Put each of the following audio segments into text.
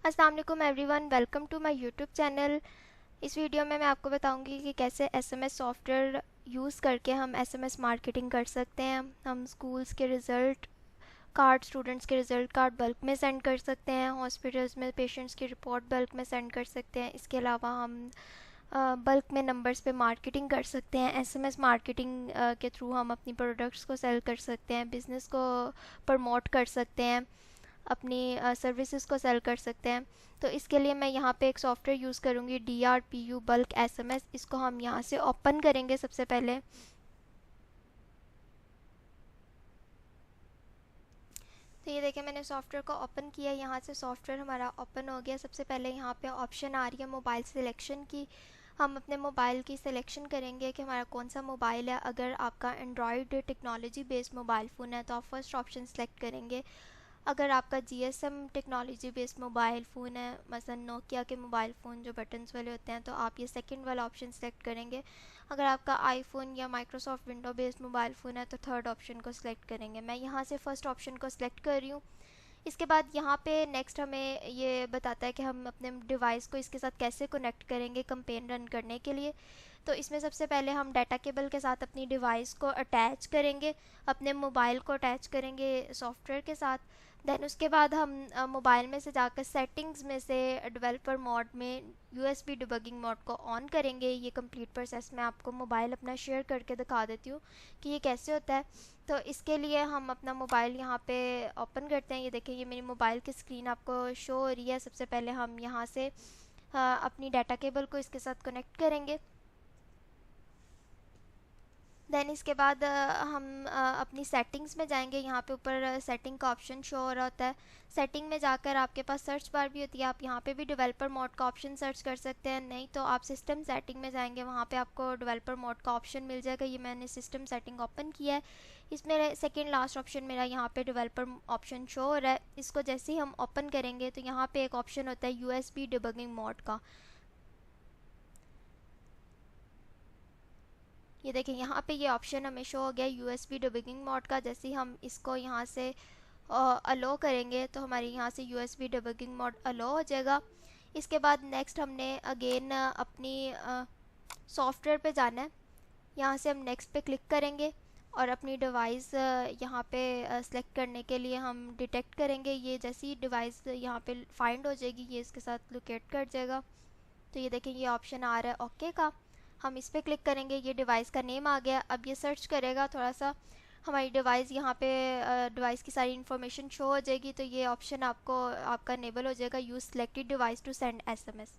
अस्सलाम वालेकुम everyone, welcome to my YouTube channel. इस वीडियो में मैं आपको बताऊंगी कि कैसे एसएमएस सॉफ्टवेयर यूज़ करके हम एसएमएस मार्केटिंग कर सकते हैं। हम स्कूल्स के रिज़ल्ट कार्ड, स्टूडेंट्स के रिज़ल्ट कार्ड बल्क में सेंड कर सकते हैं। हॉस्पिटल्स में पेशेंट्स की रिपोर्ट बल्क में सेंड कर सकते हैं। इसके अलावा हम बल्क में नंबर्स पे मार्केटिंग कर सकते हैं। एसएमएस मार्केटिंग के थ्रू हम अपनी प्रोडक्ट्स को सेल कर सकते हैं, बिज़नेस को प्रमोट कर सकते हैं, अपनी सर्विसेज को सेल कर सकते हैं। तो इसके लिए मैं यहाँ पे एक सॉफ्टवेयर यूज़ करूँगी, DRPU बल्क एसएमएस। इसको हम यहाँ से ओपन करेंगे सबसे पहले। तो ये देखिए, मैंने सॉफ्टवेयर को ओपन किया। यहाँ से सॉफ्टवेयर हमारा ओपन हो गया। सबसे पहले यहाँ पे ऑप्शन आ रही है मोबाइल सिलेक्शन की। हम अपने मोबाइल की सिलेक्शन करेंगे कि हमारा कौन सा मोबाइल है। अगर आपका Android technology based mobile phone है तो आप फर्स्ट ऑप्शन सेलेक्ट करेंगे। अगर आपका GSM technology based mobile phone है, मसलन नोकिया के मोबाइल फ़ोन जो बटन्स वाले होते हैं, तो आप ये सेकंड वाला ऑप्शन सेलेक्ट करेंगे। अगर आपका आईफोन या Microsoft window based mobile phone है तो थर्ड ऑप्शन को सिलेक्ट करेंगे। मैं यहाँ से फर्स्ट ऑप्शन को सिलेक्ट कर रही हूँ। इसके बाद यहाँ पे नेक्स्ट हमें ये बताता है कि हम अपने डिवाइस को इसके साथ कैसे कनेक्ट करेंगे कैंपेन रन करने के लिए। तो इसमें सबसे पहले हम डाटा केबल के साथ अपनी डिवाइस को अटैच करेंगे, अपने मोबाइल को अटैच करेंगे सॉफ्टवेयर के साथ। देन उसके बाद हम मोबाइल में से जाकर सेटिंग्स में से डेवलपर मोड में USB डिबगिंग मोड को ऑन करेंगे। ये कंप्लीट प्रोसेस मैं आपको मोबाइल अपना शेयर करके दिखा देती हूँ कि ये कैसे होता है। तो इसके लिए हम अपना मोबाइल यहाँ पे ओपन करते हैं। ये देखिए, ये मेरी मोबाइल की स्क्रीन आपको शो हो रही है। सबसे पहले हम यहाँ से अपनी डाटा केबल को इसके साथ कनेक्ट करेंगे। देन इसके बाद हम अपनी सेटिंग्स में जाएंगे। यहाँ पे ऊपर सेटिंग का ऑप्शन शो हो रहा होता है। सेटिंग में जाकर आपके पास सर्च बार भी होती है, आप यहाँ पे भी डेवलपर मोड का ऑप्शन सर्च कर सकते हैं। नहीं तो आप सिस्टम सेटिंग में जाएंगे, वहाँ पे आपको डेवलपर मोड का ऑप्शन मिल जाएगा। ये मैंने सिस्टम सेटिंग ओपन किया है। इसमें सेकेंड लास्ट ऑप्शन मेरा यहाँ पे डेवलपर ऑप्शन शो हो रहा है। इसको जैसे ही हम ओपन करेंगे तो यहाँ पे एक ऑप्शन होता है USB डिबगिंग मोड का। ये देखें, यहाँ पे ये ऑप्शन हमें शो हो गया USB डिबगिंग मोड का। जैसे ही हम इसको यहाँ से अलो करेंगे तो हमारे यहाँ से USB डिबगिंग मोड अलो हो जाएगा। इसके बाद नेक्स्ट हमने अगेन अपनी सॉफ्टवेयर पे जाना है। यहाँ से हम नेक्स्ट पे क्लिक करेंगे और अपनी डिवाइस यहाँ पे सेलेक्ट करने के लिए हम डिटेक्ट करेंगे। ये जैसी डिवाइस यहाँ पे फाइंड हो जाएगी, ये इसके साथ लोकेट कर जाएगा। तो ये देखें, ये ऑप्शन आ रहा है ओके का। हम इस पर क्लिक करेंगे, ये डिवाइस का नेम आ गया। अब ये सर्च करेगा थोड़ा सा, हमारी डिवाइस यहाँ पे डिवाइस की सारी इन्फॉर्मेशन शो हो जाएगी। तो ये ऑप्शन आपको आपका इनेबल हो जाएगा, use selected device to send SMS।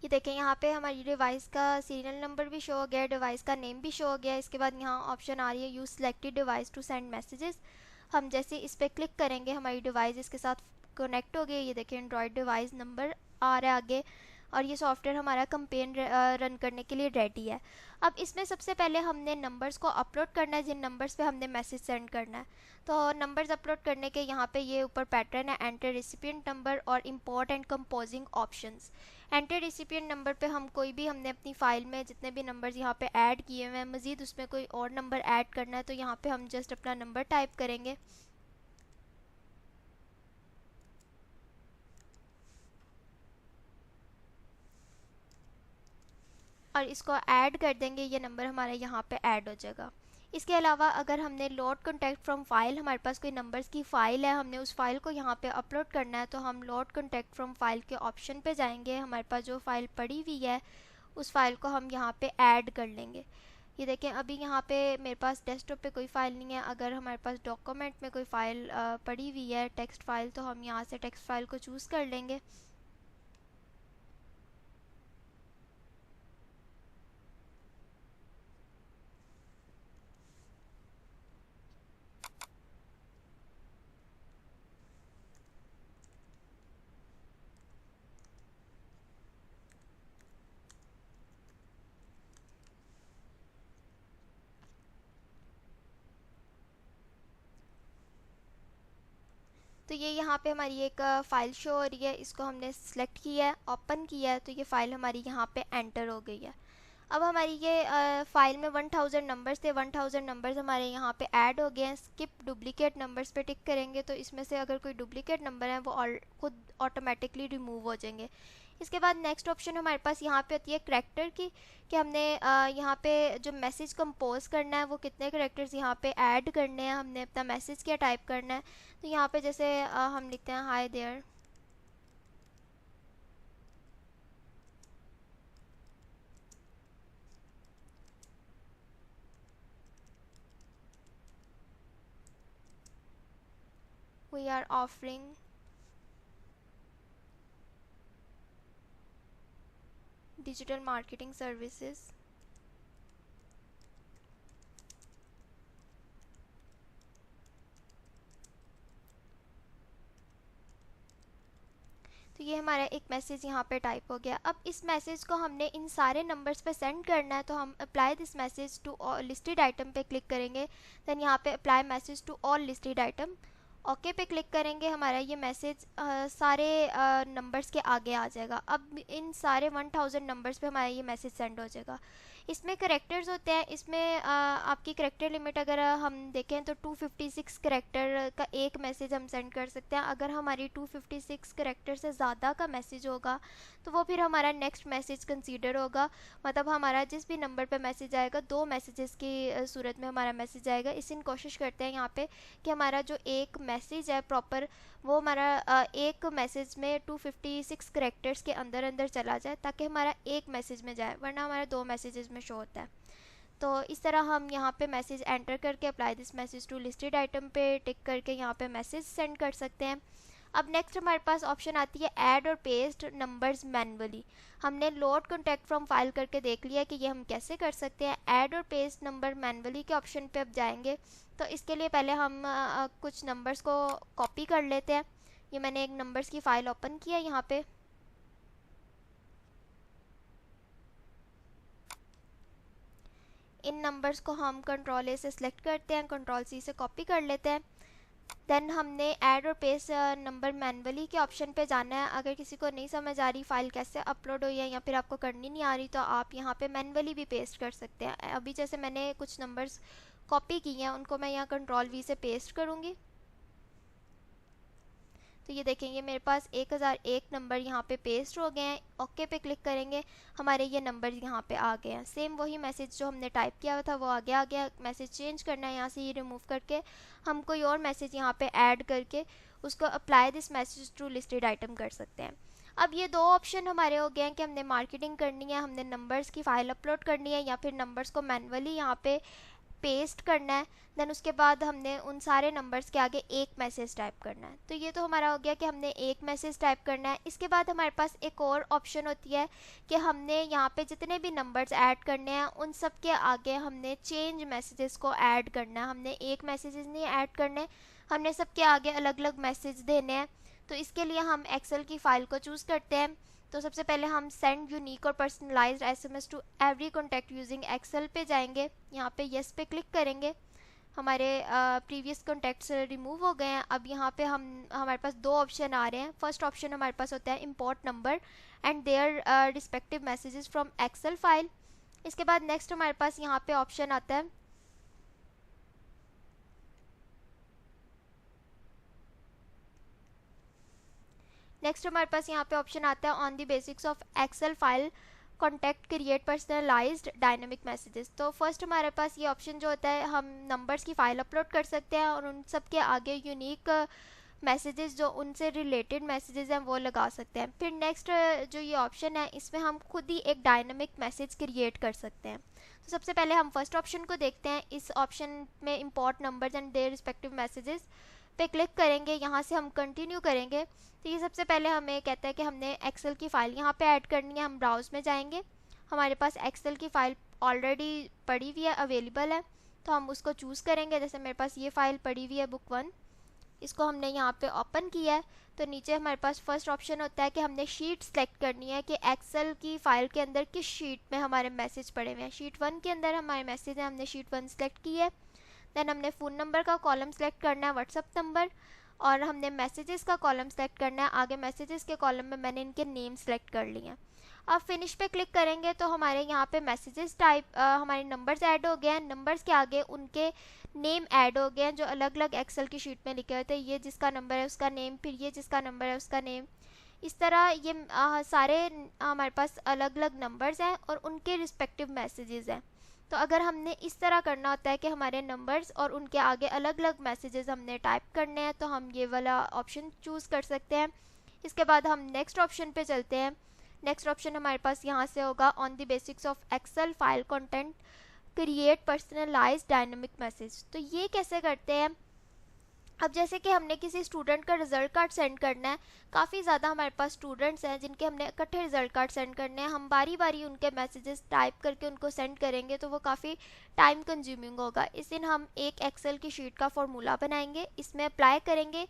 ये देखें, यहाँ पे हमारी डिवाइस का सीरियल नंबर भी शो हो गया है, डिवाइस का नेम भी शो हो गया है। इसके बाद यहाँ ऑप्शन आ रही है use selected device to send messages. हम जैसे इस पर क्लिक करेंगे हमारी डिवाइस इसके साथ कनेक्ट हो गई। ये देखें, एंड्रॉयड डिवाइस नंबर आ रहा है आगे और ये सॉफ्टवेयर हमारा कंपेन रन करने के लिए रेडी है। अब इसमें सबसे पहले हमने नंबर्स को अपलोड करना है, जिन नंबर्स पे हमने मैसेज सेंड करना है। तो नंबर्स अपलोड करने के यहाँ पे ये ऊपर पैटर्न है, एंटर रिसिपिएंट नंबर और import and composing options. Enter recipient number पे हम कोई भी, हमने अपनी फ़ाइल में जितने भी नंबर्स यहाँ पे ऐड किए हुए हैं, मज़ीद उसमें कोई और नंबर ऐड करना है तो यहाँ पे हम जस्ट अपना नंबर टाइप करेंगे और इसको ऐड कर देंगे। ये नंबर हमारा यहाँ पे ऐड हो जाएगा। इसके अलावा अगर हमने लोड कॉन्टैक्ट फ्रॉम फाइल, हमारे पास कोई नंबर्स की फ़ाइल है, हमने उस फाइल को यहाँ पे अपलोड करना है, तो हम लोड कॉन्टैक्ट फ्रॉम फाइल के ऑप्शन पे जाएंगे। हमारे पास जो फ़ाइल पड़ी हुई है उस फाइल को हम यहाँ पे ऐड कर लेंगे। ये देखें, अभी यहाँ पे मेरे पास डेस्कटॉप पे कोई फ़ाइल नहीं है। अगर हमारे पास डॉक्यूमेंट में कोई फ़ाइल पड़ी हुई है, टेक्स्ट फ़ाइल, तो हम यहाँ से टेक्स्ट फ़ाइल को चूज़ कर लेंगे। तो ये यहाँ पे हमारी एक फ़ाइल शो हो रही है, इसको हमने सेलेक्ट किया है, ओपन किया है, तो ये फ़ाइल हमारी यहाँ पे एंटर हो गई है। अब हमारी ये फ़ाइल में 1000 नंबर्स थे, 1000 नंबर्स हमारे यहाँ पे ऐड हो गए हैं। स्किप डुप्लीकेट नंबर्स पे टिक करेंगे तो इसमें से अगर कोई डुप्लीकेट नंबर है वो खुद ऑटोमेटिकली रिमूव हो जाएंगे। इसके बाद नेक्स्ट ऑप्शन हमारे पास यहाँ पे होती है करैक्टर की, कि हमने यहाँ पे जो मैसेज कंपोज करना है वो कितने करैक्टर्स यहाँ पे ऐड करने हैं, हमने अपना मैसेज क्या टाइप करना है। तो यहाँ पे जैसे हम लिखते हैं hi there, we are offering digital marketing services. तो ये हमारा एक मैसेज यहाँ पे टाइप हो गया। अब इस मैसेज को हमने इन सारे नंबर्स पे सेंड करना है, तो हम apply this message to all listed item पे क्लिक करेंगे। देन यहाँ पे apply message to all listed item, okay पे क्लिक करेंगे। हमारा ये मैसेज सारे नंबर्स के आगे आ जाएगा। अब इन सारे 1000 नंबर्स पे हमारा ये मैसेज सेंड हो जाएगा। इसमें करेक्टर्स होते हैं, इसमें आपकी करेक्टर लिमिट अगर हम देखें तो 256 करेक्टर का एक मैसेज हम सेंड कर सकते हैं। अगर हमारी 256 करेक्टर से ज़्यादा का मैसेज होगा तो वो फिर हमारा नेक्स्ट मैसेज कंसीडर होगा। मतलब हमारा जिस भी नंबर पे मैसेज आएगा, 2 मैसेजेस की सूरत में हमारा मैसेज आएगा। इसी कोशिश करते हैं यहाँ पे कि हमारा जो एक मैसेज है प्रॉपर, वो हमारा एक मैसेज में 256 करेक्टर्स के अंदर अंदर चला जाए, ताकि हमारा एक मैसेज में जाए, वरना हमारा 2 मैसेजेस में शो होता है। तो इस तरह हम यहाँ पे मैसेज एंटर करके apply this message to listed item पे टिक करके यहाँ पे मैसेज सेंड कर सकते हैं। अब नेक्स्ट हमारे पास ऑप्शन आती है ऐड और पेस्ट नंबर्स मैनुअली। हमने लोड कॉन्टैक्ट फ्रॉम फाइल करके देख लिया कि ये हम कैसे कर सकते हैं। ऐड और पेस्ट नंबर मैनुअली के ऑप्शन पे अब जाएंगे। तो इसके लिए पहले हम कुछ नंबर्स को कॉपी कर लेते हैं। ये मैंने एक नंबर्स की फ़ाइल ओपन किया यहाँ पे। इन नंबर्स को हम कंट्रोल ए से सिलेक्ट करते हैं, कंट्रोल सी से कॉपी कर लेते हैं। देन हमने ऐड और पेस्ट नंबर मैनुअली के ऑप्शन पे जाना है। अगर किसी को नहीं समझ आ रही फ़ाइल कैसे अपलोड हुई है या फिर आपको करनी नहीं आ रही, तो आप यहाँ पे मैनुअली भी पेस्ट कर सकते हैं। अभी जैसे मैंने कुछ नंबर्स कॉपी किए हैं, उनको मैं यहाँ कंट्रोल वी से पेस्ट करूँगी। तो ये देखेंगे मेरे पास 1001 नंबर यहाँ पे पेस्ट हो गए हैं। ओके पे क्लिक करेंगे, हमारे ये नंबर यहाँ पे आ गए हैं। सेम वही मैसेज जो हमने टाइप किया हुआ था वो आगे आ गया। मैसेज चेंज करना है, यहाँ से ये रिमूव करके हम कोई और मैसेज यहाँ पे ऐड करके उसको apply this message to listed item कर सकते हैं। अब ये 2 ऑप्शन हमारे हो गए हैं कि हमने मार्केटिंग करनी है, हमने नंबर्स की फ़ाइल अपलोड करनी है, या फिर नंबर्स को मैनुअली यहाँ पे पेस्ट करना है। देन उसके बाद हमने उन सारे नंबर्स के आगे एक मैसेज टाइप करना है। तो ये तो हमारा हो गया कि हमने एक मैसेज टाइप करना है। इसके बाद हमारे पास एक और ऑप्शन होती है कि हमने यहाँ पे जितने भी नंबर्स ऐड करने हैं उन सब के आगे हमने चेंज मैसेजेस को ऐड करना है। हमने एक मैसेजेस नहीं ऐड करने, हमने सबके आगे अलग अलग मैसेज देने हैं। तो इसके लिए हम एक्सेल की फ़ाइल को चूज़ करते हैं। तो सबसे पहले हम सेंड यूनिक और personalised SMS to every contact using Excel पे जाएंगे। यहाँ पे येस पे क्लिक करेंगे, हमारे प्रीवियस कॉन्टैक्ट्स रिमूव हो गए हैं। अब यहाँ पे हमारे पास 2 ऑप्शन आ रहे हैं। फर्स्ट ऑप्शन हमारे पास होता है import number and their respective messages from Excel file. इसके बाद नेक्स्ट हमारे पास यहाँ पे ऑप्शन आता है हमारे पास यहाँ पे ऑप्शन आता है on the basics of Excel file contact create personalised dynamic messages. तो फर्स्ट हमारे पास ये ऑप्शन जो होता है, हम नंबर्स की फ़ाइल अपलोड कर सकते हैं और उन सब के आगे यूनिक मैसेजेस जो उनसे रिलेटेड मैसेजेस हैं वो लगा सकते हैं। फिर नेक्स्ट जो ये ऑप्शन है, इसमें हम खुद ही एक डायनेमिक मैसेज क्रिएट कर सकते हैं। तो सबसे पहले हम फर्स्ट ऑप्शन को देखते हैं। इस ऑप्शन में import numbers and their respective messages पे क्लिक करेंगे, यहाँ से हम कंटिन्यू करेंगे। तो ये सबसे पहले हमें कहता है कि हमने एक्सेल की फ़ाइल यहाँ पे ऐड करनी है। हम ब्राउज़ में जाएंगे, हमारे पास एक्सेल की फ़ाइल ऑलरेडी पड़ी हुई है, अवेलेबल है, तो हम उसको चूज़ करेंगे। जैसे मेरे पास ये फ़ाइल पड़ी हुई है बुक 1, इसको हमने यहाँ पे ओपन किया है। तो नीचे हमारे पास फर्स्ट ऑप्शन होता है कि हमने शीट सेलेक्ट करनी है कि एक्सेल की फ़ाइल के अंदर किस शीट में हमारे मैसेज पड़े हुए हैं। शीट 1 के अंदर हमारे मैसेज है, हमने शीट 1 सेलेक्ट की है। देन हमने फ़ोन नंबर का कॉलम सेलेक्ट करना है, व्हाट्सअप नंबर, और हमने मैसेजेस का कॉलम सेलेक्ट करना है। आगे मैसेजेस के कॉलम में मैंने इनके नेम सेलेक्ट कर लिए हैं। अब फिनिश पे क्लिक करेंगे तो हमारे यहाँ पे मैसेजेस टाइप हमारे नंबर्स ऐड हो गए हैं। नंबर्स के आगे उनके नेम ऐड हो गए हैं जो अलग अलग एक्सेल की शीट में लिखे हुए थे। ये जिसका नंबर है उसका नेम, फिर ये जिसका नंबर है उसका नेम। इस तरह ये सारे हमारे पास अलग अलग नंबर्स हैं और उनके रिस्पेक्टिव मैसेजेस हैं। तो अगर हमने इस तरह करना होता है कि हमारे नंबर्स और उनके आगे अलग अलग मैसेजेस हमने टाइप करने हैं तो हम ये वाला ऑप्शन चूज़ कर सकते हैं। इसके बाद हम नेक्स्ट ऑप्शन पे चलते हैं। नेक्स्ट ऑप्शन हमारे पास यहाँ से होगा on the basics of Excel file content create personalised dynamic message. तो ये कैसे करते हैं? अब जैसे कि हमने किसी स्टूडेंट का रिजल्ट कार्ड सेंड करना है, काफ़ी ज़्यादा हमारे पास स्टूडेंट्स हैं जिनके हमने इकट्ठे रिजल्ट कार्ड सेंड करने हैं। हम बारी बारी उनके मैसेजेस टाइप करके उनको सेंड करेंगे तो वो काफ़ी टाइम कंज्यूमिंग होगा। इस दिन हम एक एक्सेल की शीट का फॉर्मूला बनाएंगे, इसमें अप्लाई करेंगे।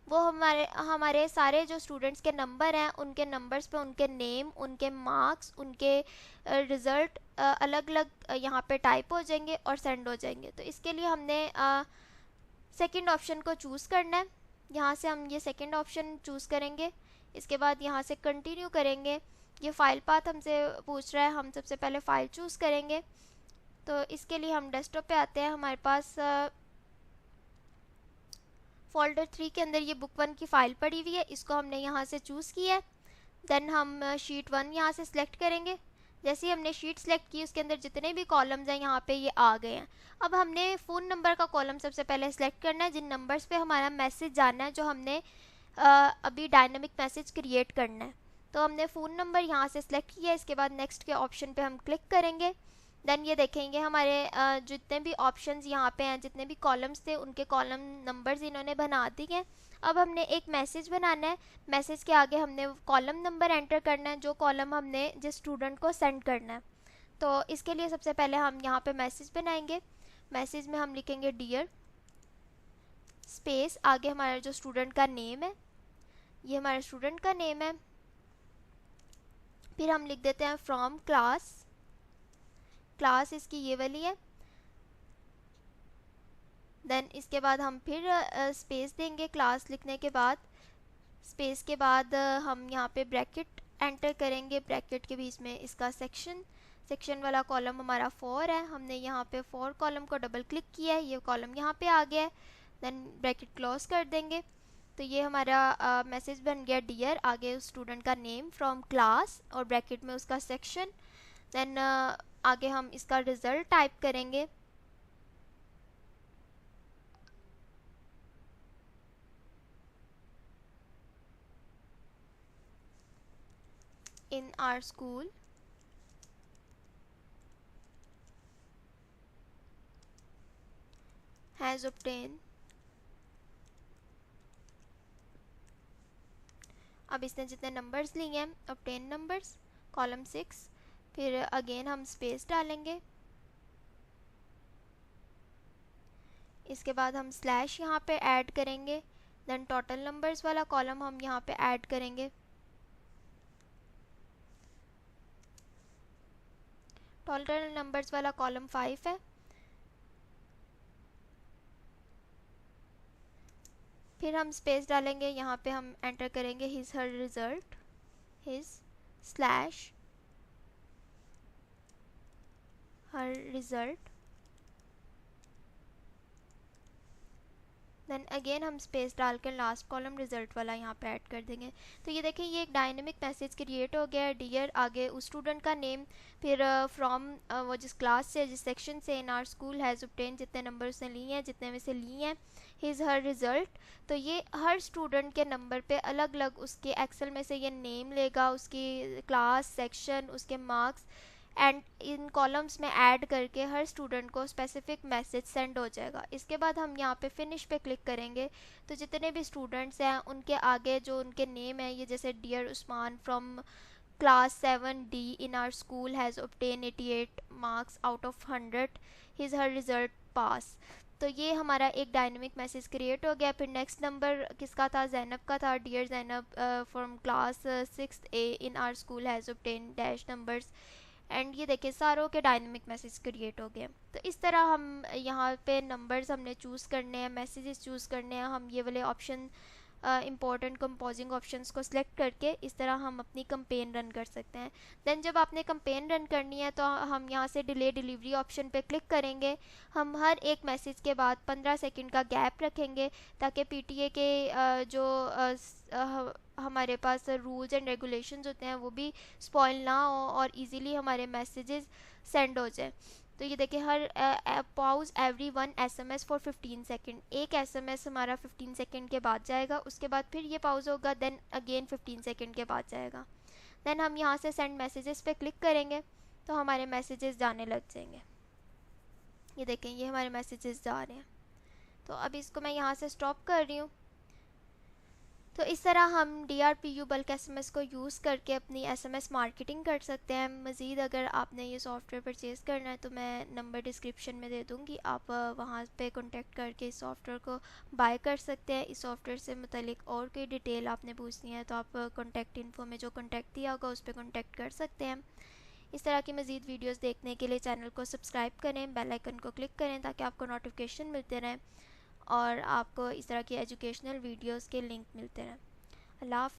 वो हमारे सारे जो स्टूडेंट्स के नंबर हैं उनके नंबर्स पे उनके नेम, उनके मार्क्स, उनके रिज़ल्ट अलग अलग यहाँ पे टाइप हो जाएंगे और सेंड हो जाएंगे। तो इसके लिए हमने सेकंड ऑप्शन को चूज़ करना है। यहाँ से हम ये सेकंड ऑप्शन चूज़ करेंगे। इसके बाद यहाँ से कंटिन्यू करेंगे। ये फाइल पाथ हमसे पूछ रहा है, हम सबसे पहले फ़ाइल चूज़ करेंगे। तो इसके लिए हम डेस्कटॉप पे आते हैं। हमारे पास फोल्डर 3 के अंदर ये बुक 1 की फ़ाइल पड़ी हुई है, इसको हमने यहाँ से चूज़ किया है। देन हम शीट 1 यहाँ से सिलेक्ट करेंगे। जैसे ही हमने शीट सेलेक्ट की उसके अंदर जितने भी कॉलम्स हैं यहाँ पे ये आ गए हैं। अब हमने फ़ोन नंबर का कॉलम सबसे पहले सिलेक्ट करना है, जिन नंबर्स पे हमारा मैसेज जाना है, जो हमने अभी डायनामिक मैसेज क्रिएट करना है। तो हमने फ़ोन नंबर यहाँ से सिलेक्ट किया। इसके बाद नेक्स्ट के ऑप्शन पे हम क्लिक करेंगे। देन ये देखेंगे हमारे जितने भी ऑप्शंस यहाँ पे हैं, जितने भी कॉलम्स थे उनके कॉलम नंबर्स इन्होंने बना दिए हैं। अब हमने एक मैसेज बनाना है। मैसेज के आगे हमने कॉलम नंबर एंटर करना है, जो कॉलम हमने जिस स्टूडेंट को सेंड करना है। तो इसके लिए सबसे पहले हम यहाँ पे मैसेज बनाएंगे। मैसेज में हम लिखेंगे डियर स्पेस, आगे हमारा जो स्टूडेंट का नेम है, ये हमारे स्टूडेंट का नेम है। फिर हम लिख देते हैं फ्रॉम क्लास, क्लास इसकी ये वाली है। देन इसके बाद हम फिर स्पेस देंगे क्लास लिखने के बाद। स्पेस के बाद हम यहाँ पे ब्रैकेट एंटर करेंगे। ब्रैकेट के बीच में इसका सेक्शन, सेक्शन वाला कॉलम हमारा 4 है। हमने यहाँ पे 4 कॉलम को डबल क्लिक किया है, ये कॉलम यहाँ पे आ गया है। देन ब्रैकेट क्लोज कर देंगे। तो ये हमारा मैसेज बन गया डियर, आगे उस स्टूडेंट का नेम फ्रॉम क्लास और ब्रैकेट में उसका सेक्शन। देन आगे हम इसका रिज़ल्ट टाइप करेंगे। in our school has obtained, अब इसने जितने नंबर्स लिए हैं obtain नंबर्स, कॉलम 6। फिर अगेन हम स्पेस डालेंगे। इसके बाद हम स्लैश यहाँ पे ऐड करेंगे। देन टोटल नंबर्स वाला कॉलम हम यहाँ पे ऐड करेंगे। टोटल नंबर्स वाला कॉलम 5 है। फिर हम स्पेस डालेंगे, यहाँ पे हम एंटर करेंगे his her result, his slash her result. Then again हम स्पेस डाल कर लास्ट कॉलम रिजल्ट वाला यहाँ पे ऐड कर देंगे। तो ये देखें ये एक डायनेमिक मैसेज क्रिएट हो गया है। डियर, आगे उस स्टूडेंट का नेम, फिर फ्रॉम वो जिस क्लास से जिस सेक्शन से, इन आर स्कूल हैज़ ऑब्टेन जितने नंबर उसने लिए हैं, जितने में से लिए हैं, हिज हर रिज़ल्ट। तो ये हर स्टूडेंट के नंबर पे अलग अलग उसके एक्सेल में से ये नेम लेगा, उसकी क्लास, सेक्शन, उसके मार्क्स, एंड इन कॉलम्स में ऐड करके हर स्टूडेंट को स्पेसिफिक मैसेज सेंड हो जाएगा। इसके बाद हम यहाँ पे फिनिश पे क्लिक करेंगे तो जितने भी स्टूडेंट्स हैं उनके आगे जो उनके नेम है, ये जैसे dear Usman from class 7D in our school has obtain 88 marks out of 100, his her result pass. तो ये हमारा एक डायनेमिक मैसेज क्रिएट हो गया। फिर नेक्स्ट नंबर किसका था? जैनब का था। Dear Zainab from class 6A in our school has obtain dash numbers एंड ये देखिए सारों के डायनेमिक मैसेज क्रिएट हो गए। तो इस तरह हम यहाँ पे नंबर्स हमने चूज़ करने हैं, मैसेजेस चूज़ करने हैं, हम ये वाले ऑप्शन इंपॉर्टेंट कंपोजिंग ऑप्शंस को सिलेक्ट करके इस तरह हम अपनी कंपेन रन कर सकते हैं। देन जब आपने कंपेन रन करनी है तो हम यहाँ से डिले डिलीवरी ऑप्शन पे क्लिक करेंगे। हम हर एक मैसेज के बाद 15 सेकंड का गैप रखेंगे ताकि पीटीए के हमारे पास रूल्स एंड रेगुलेशंस होते हैं वो भी स्पॉइल ना हो और इजीली हमारे मैसेजेस सेंड हो जाए। तो ये देखिए हर pause every one SMS for 15 second, एक SMS हमारा 15 सेकेंड के बाद जाएगा, उसके बाद फिर ये पॉज होगा, देन अगेन 15 सेकेंड के बाद जाएगा। देन हम यहाँ से सेंड मैसेजेस पे क्लिक करेंगे तो हमारे मैसेजेस जाने लग जाएंगे। ये देखें ये हमारे मैसेजेस जा रहे हैं। तो अब इसको मैं यहाँ से स्टॉप कर रही हूँ। तो इस तरह हम DRPU बल्क SMS को यूज़ करके अपनी SMS मार्केटिंग कर सकते हैं। मज़ीद अगर आपने ये सॉफ्टवेयर परचेज़ करना है तो मैं नंबर डिस्क्रिप्शन में दे दूँगी, आप वहाँ पे कांटेक्ट करके इस सॉफ्टवेयर को बाय कर सकते हैं। इस सॉफ्टवेयर से मुतालिक और कोई डिटेल आपने पूछनी है तो आप कॉन्टैक्ट इन्फो में जो कॉन्टैक्ट दिया होगा उस पर कॉन्टैक्ट कर सकते हैं। इस तरह की मज़ीद वीडियोज़ देखने के लिए चैनल को सब्सक्राइब करें, बेल आइकन को क्लिक करें ताकि आपको नोटिफिकेशन मिलते रहें और आपको इस तरह की एजुकेशनल वीडियोस के लिंक मिलते रहें। अल्लाह हाफ़िज़।